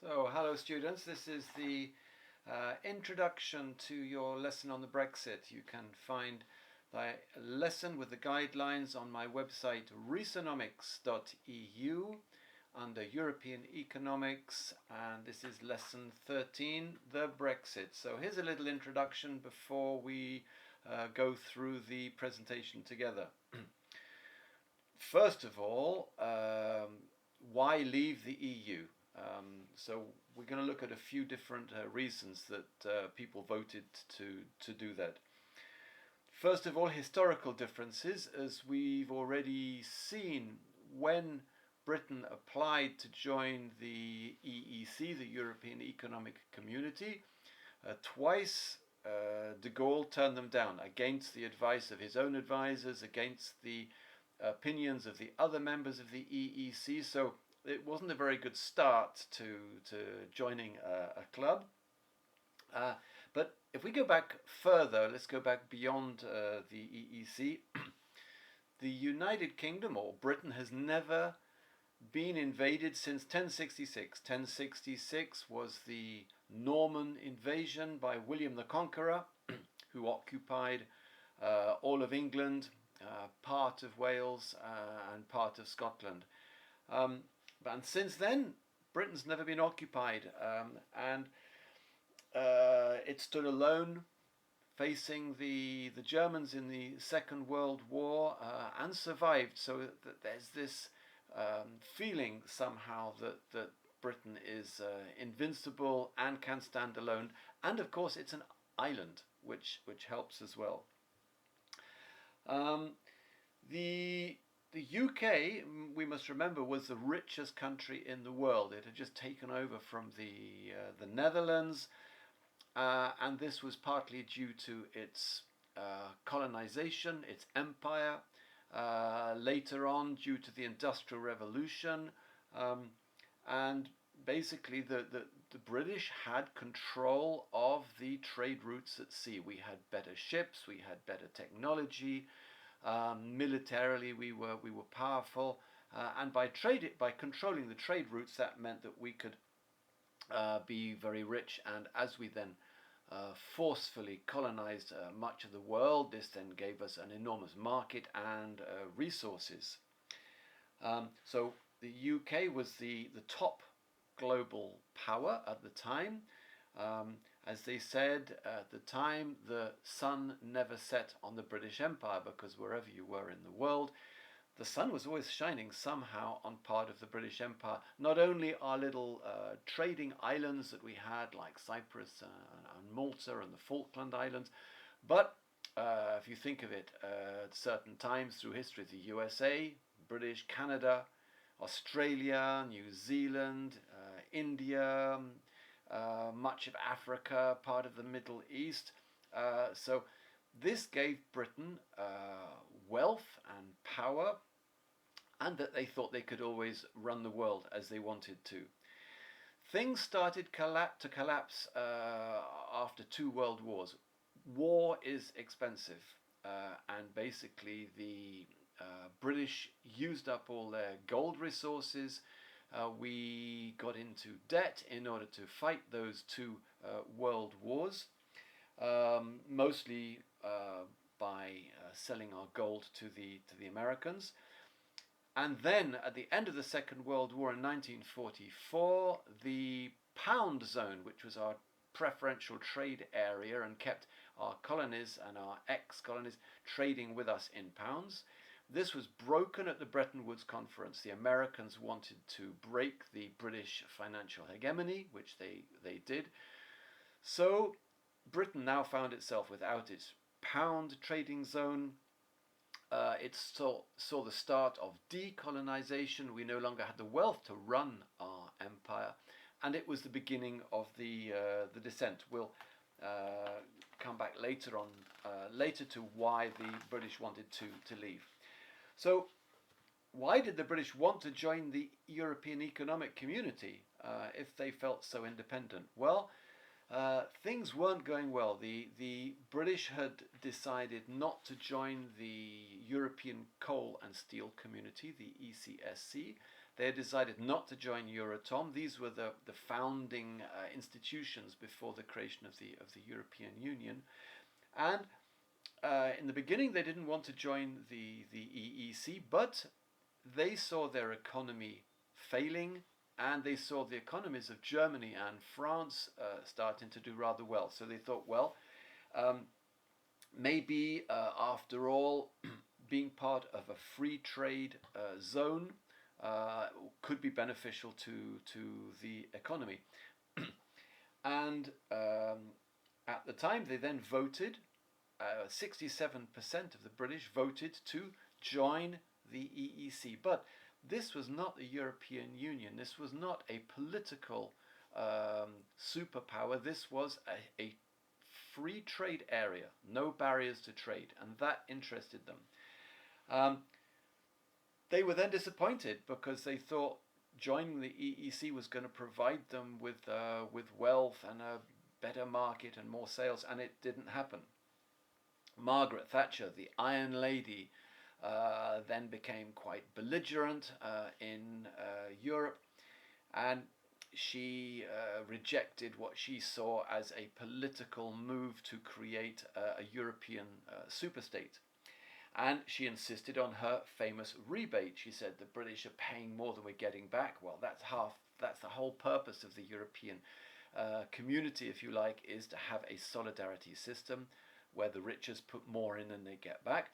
So, hello students, this is the introduction to your lesson on the Brexit. You can find the lesson with the guidelines on my website reesonomics.eu under European Economics, and this is lesson 13, the Brexit. So here's a little introduction before we go through the presentation together. First of all, why leave the EU? So we're going to look at a few different reasons that people voted to do that. First of all, historical differences, as we've already seen when Britain applied to join the EEC, the European Economic Community. Twice de Gaulle turned them down against the advice of his own advisors, against the opinions of the other members of the EEC. So it wasn't a very good start to joining a club. But if we go back further, let's go back beyond the EEC. The United Kingdom, or Britain, has never been invaded since 1066. 1066 was the Norman invasion by William the Conqueror, who occupied all of England, part of Wales, and part of Scotland. And since then, Britain's never been occupied, and it stood alone, facing the Germans in the Second World War, and survived. So that there's this feeling somehow that Britain is invincible and can stand alone. And of course, it's an island, which helps as well. The UK, we must remember, was the richest country in the world. It had just taken over from the Netherlands, and this was partly due to its colonization, its empire, later on due to the Industrial Revolution, and basically the British had control of the trade routes at sea. We had better ships, we had better technology. Militarily, we were powerful, and by controlling the trade routes, that meant that we could be very rich. And as we then forcefully colonized much of the world, this then gave us an enormous market and resources. So the UK was the top global power at the time. As they said at the time, the sun never set on the British Empire, because wherever you were in the world, the sun was always shining somehow on part of the British Empire. Not only our little trading islands that we had, like Cyprus and Malta and the Falkland Islands, but if you think of it, at certain times through history, the USA, British, Canada, Australia, New Zealand, India, much of Africa, part of the Middle East. So this gave Britain wealth and power, and that they thought they could always run the world as they wanted to. Things started to collapse after 2 world wars. War is expensive, and basically the British used up all their gold resources. We got into debt in order to fight those 2 world wars, mostly by selling our gold to the Americans. And then at the end of the Second World War in 1944, the pound zone, which was our preferential trade area and kept our colonies and our ex-colonies trading with us in pounds, this was broken at the Bretton Woods Conference. The Americans wanted to break the British financial hegemony, which they did. So Britain now found itself without its pound trading zone. It saw the start of decolonization. We no longer had the wealth to run our empire, and it was the beginning of the descent. We'll come back later to why the British wanted to leave. So why did the British want to join the European Economic Community if they felt so independent? Well, things weren't going well. The British had decided not to join the European Coal and Steel Community, the ECSC. They had decided not to join Euratom. These were the founding institutions before the creation of the European Union. And in the beginning, they didn't want to join the EEC, but they saw their economy failing, and they saw the economies of Germany and France starting to do rather well. So they thought, well, maybe after all, being part of a free trade zone could be beneficial to the economy. And at the time, they then voted. 67% of the British voted to join the EEC. But this was not the European Union. This was not a political superpower. This was a free trade area, no barriers to trade, and that interested them. They were then disappointed because they thought joining the EEC was going to provide them with wealth and a better market and more sales, and it didn't happen. Margaret Thatcher, the Iron Lady, then became quite belligerent in Europe, and she rejected what she saw as a political move to create a European superstate. And she insisted on her famous rebate. She said the British are paying more than we're getting back. Well, that's the whole purpose of the European community, if you like, is to have a solidarity system where the richest put more in than they get back.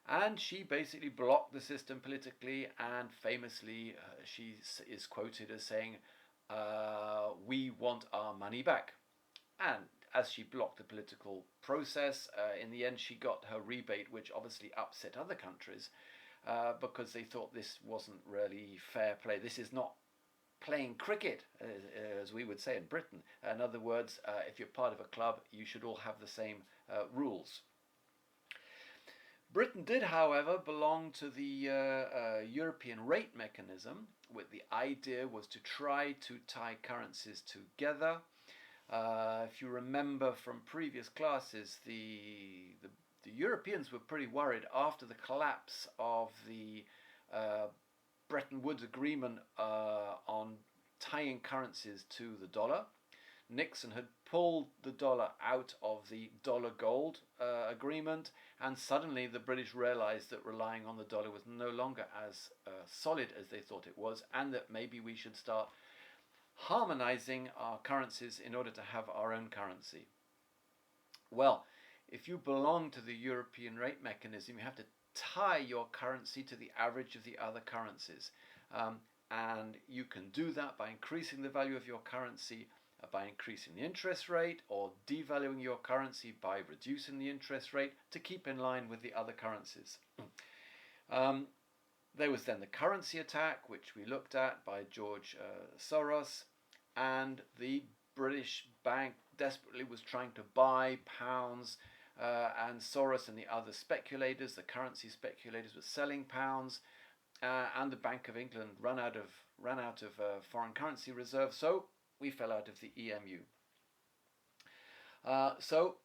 And she basically blocked the system politically, and famously she is quoted as saying, we want our money back. And as she blocked the political process, in the end she got her rebate, which obviously upset other countries because they thought this wasn't really fair play. This is not playing cricket, as we would say in Britain. In other words, if you're part of a club, you should all have the same rules. Britain did, however, belong to the European rate mechanism, where the idea was to try to tie currencies together. If you remember from previous classes, the Europeans were pretty worried after the collapse of the Bretton Woods Agreement on tying currencies to the dollar. Nixon had pulled the dollar out of the dollar gold agreement, and suddenly the British realized that relying on the dollar was no longer as solid as they thought it was, and that maybe we should start harmonizing our currencies in order to have our own currency. Well, if you belong to the European rate mechanism, you have to tie your currency to the average of the other currencies. And you can do that by increasing the value of your currency, by increasing the interest rate, or devaluing your currency by reducing the interest rate to keep in line with the other currencies. There was then the currency attack, which we looked at by George Soros, and the British bank desperately was trying to buy pounds, and Soros and the other speculators, the currency speculators, were selling pounds, and the Bank of England ran out of foreign currency reserves, so we fell out of the EMU. So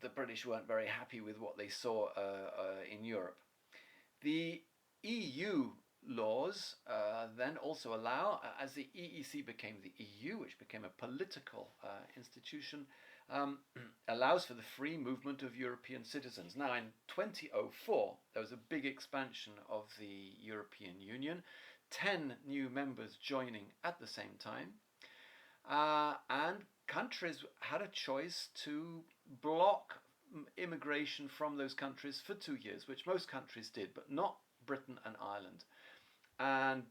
the British weren't very happy with what they saw in Europe. The EU laws then also allow, as the EEC became the EU, which became a political institution, allows for the free movement of European citizens. Now, in 2004, there was a big expansion of the European Union, 10 new members joining at the same time, and countries had a choice to block immigration from those countries for 2 years, which most countries did, but not Britain and Ireland. And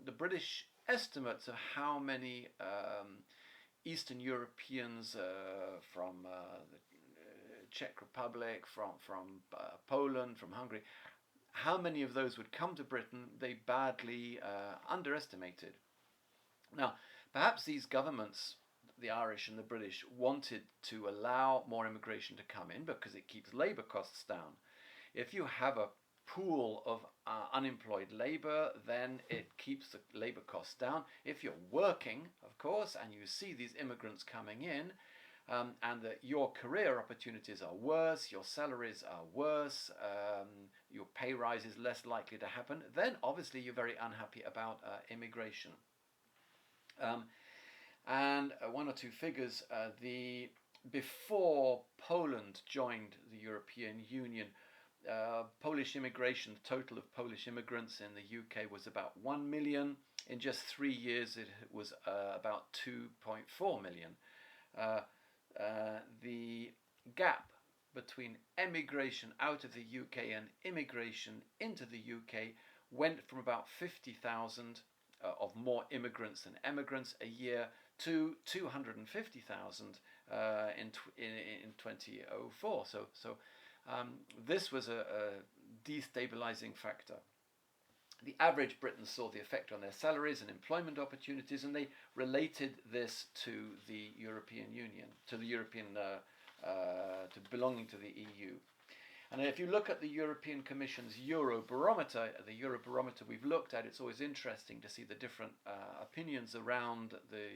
the British estimates of how many Eastern Europeans from the Czech Republic, from Poland, from Hungary, how many of those would come to Britain, they badly underestimated. Now, perhaps these governments, the Irish and the British, wanted to allow more immigration to come in because it keeps labour costs down. If you have a pool of unemployed labour, then it keeps the labour costs down. If you're working, of course, and you see these immigrants coming in, and that your career opportunities are worse, your salaries are worse, your pay rise is less likely to happen, then obviously you're very unhappy about immigration. And one or two figures, before Poland joined the European Union, Polish immigration, the total of Polish immigrants in the UK was about 1 million. In just 3 years, it was about 2.4 million. The gap between emigration out of the UK and immigration into the UK went from about 50,000 of more immigrants than emigrants a year to 250,000 in 2004. So this was a destabilizing factor. The average Briton saw the effect on their salaries and employment opportunities, and they related this to the European Union, to the European, to belonging to the EU. And if you look at the European Commission's Eurobarometer, the Eurobarometer we've looked at, it's always interesting to see the different opinions around the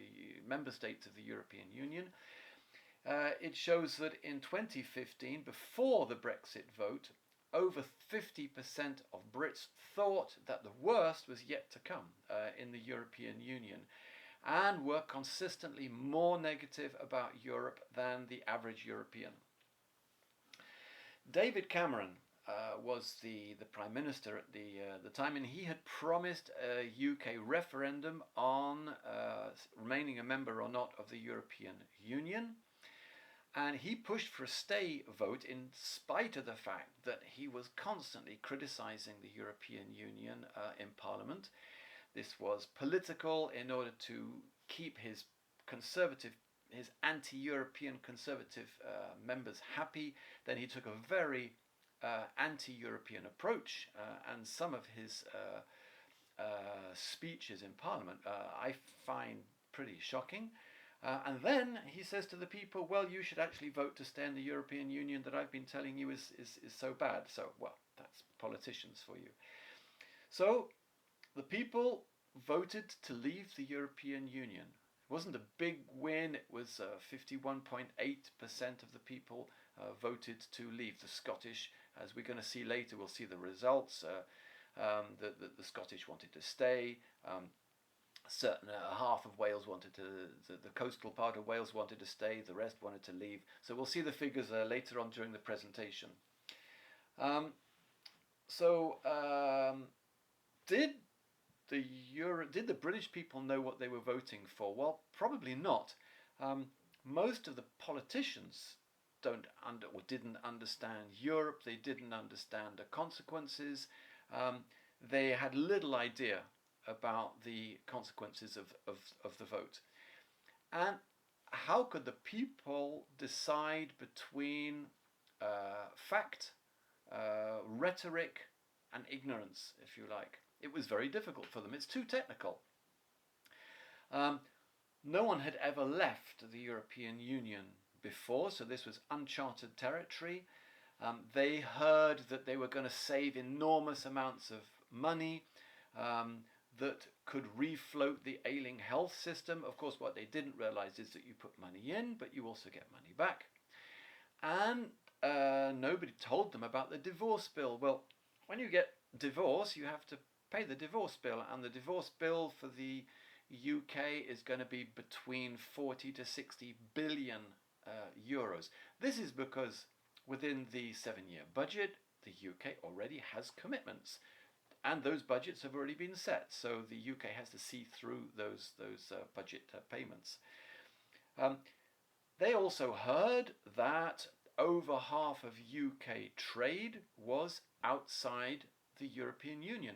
member states of the European Union. It shows that in 2015, before the Brexit vote, over 50% of Brits thought that the worst was yet to come in the European Union, and were consistently more negative about Europe than the average European. David Cameron was the Prime Minister at the time, and he had promised a UK referendum on remaining a member or not of the European Union. And he pushed for a stay vote in spite of the fact that he was constantly criticising the European Union in Parliament. This was political in order to keep his anti-European conservative members happy. Then he took a very anti-European approach, and some of his speeches in Parliament I find pretty shocking. And then he says to the people, well, you should actually vote to stay in the European Union that I've been telling you is so bad. So, well, that's politicians for you. So the people voted to leave the European Union. It wasn't a big win. It was 51.8% of the people voted to leave. The Scottish, as we're going to see later, we'll see the results. The Scottish wanted to stay. Certain half of Wales wanted to, the coastal part of Wales wanted to stay, the rest wanted to leave. So we'll see the figures later on during the presentation. Did the British people know what they were voting for? Well, probably not. Most of the politicians didn't understand Europe. They didn't understand the consequences. They had little idea about the consequences of the vote. And how could the people decide between fact, rhetoric, and ignorance, if you like? It was very difficult for them. It's too technical. No one had ever left the European Union before, so this was uncharted territory. They heard that they were going to save enormous amounts of money, that could refloat the ailing health system. Of course, what they didn't realize is that you put money in, but you also get money back. And nobody told them about the divorce bill. Well, when you get divorce, you have to pay the divorce bill, and the divorce bill for the UK is going to be between 40 to 60 billion euros. This is because within the 7-year budget, the UK already has commitments. And those budgets have already been set, so the UK has to see through those budget payments. They also heard that over half of UK trade was outside the European Union,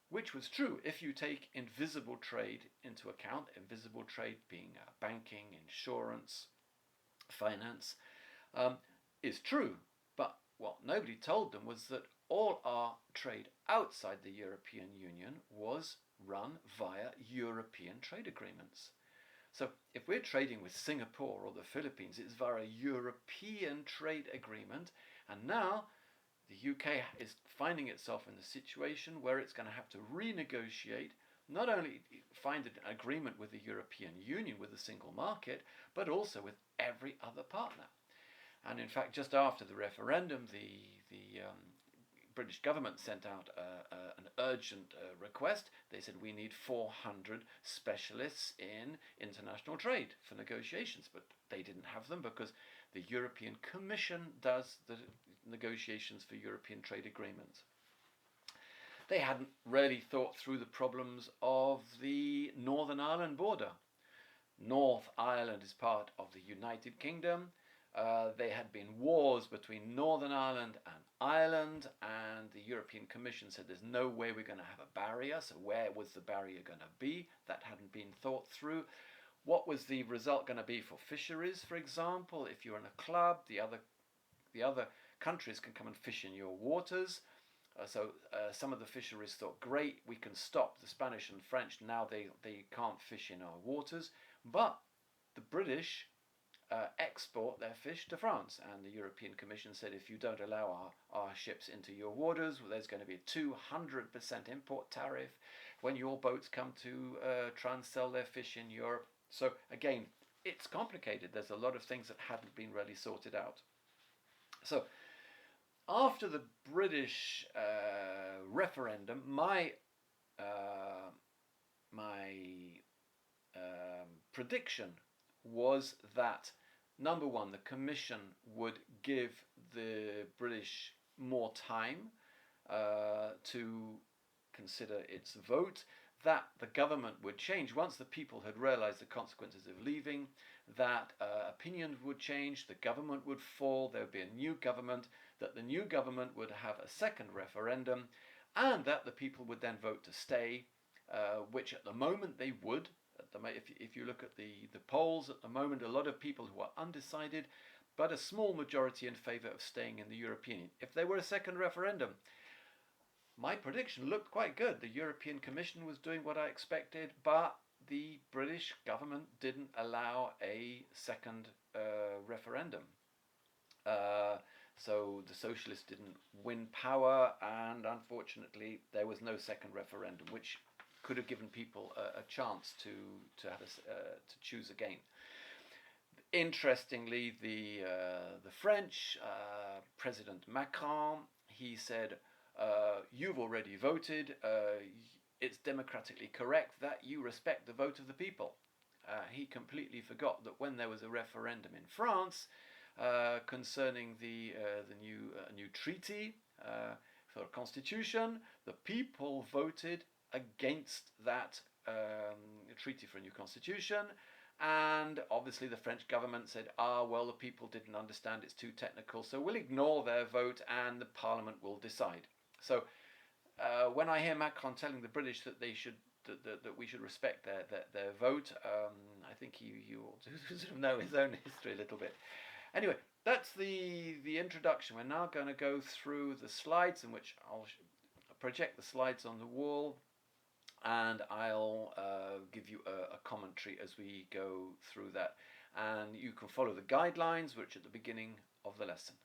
which was true if you take invisible trade into account, invisible trade being banking, insurance, finance, is true. But what nobody told them was that all our trade outside the European Union was run via European trade agreements. So if we're trading with Singapore or the Philippines, it's via a European trade agreement. And now the UK is finding itself in a situation where it's going to have to renegotiate not only find an agreement with the European Union, with the single market, but also with every other partner. And in fact, just after the referendum, the British government sent out an urgent request. They said we need 400 specialists in international trade for negotiations, but they didn't have them because the European Commission does the negotiations for European trade agreements. They hadn't really thought through the problems of the Northern Ireland border. North Ireland is part of the United Kingdom. There had been wars between Northern Ireland and Ireland, and the European Commission said there's no way we're going to have a barrier. So where was the barrier going to be? That hadn't been thought through. What was the result going to be for fisheries, for example? If you're in a club, the other countries can come and fish in your waters. So some of the fisheries thought, great, we can stop the Spanish and French. Now they can't fish in our waters. But the British export their fish to France, and the European Commission said if you don't allow our ships into your waters, well, there's going to be a 200% import tariff when your boats come to try and sell their fish in Europe. So again, it's complicated. There's a lot of things that hadn't been really sorted out. So after the British referendum, my prediction was that, number one, the Commission would give the British more time to consider its vote, that the government would change once the people had realised the consequences of leaving, that opinions would change, the government would fall, there would be a new government, that the new government would have a second referendum, and that the people would then vote to stay, which at the moment they would. If you look at the polls at the moment, a lot of people who are undecided, but a small majority in favour of staying in the European Union. If there were a second referendum, my prediction looked quite good. The European Commission was doing what I expected, but the British government didn't allow a second referendum. So the socialists didn't win power, and unfortunately there was no second referendum, which could have given people a chance to choose again. Interestingly, the French President Macron, he said, you've already voted, it's democratically correct that you respect the vote of the people. He completely forgot that when there was a referendum in France concerning the new treaty for a constitution, the people voted against that treaty for a new constitution, and obviously the French government said, well, the people didn't understand, it's too technical, so we'll ignore their vote and the parliament will decide. So when I hear Macron telling the British that they should that we should respect their vote, I think he ought to sort of know his own history a little bit. Anyway, that's the introduction. We're now going to go through the slides, in which I'll project the slides on the wall, and I'll give you a commentary as we go through that. And you can follow the guidelines, which are at the beginning of the lesson.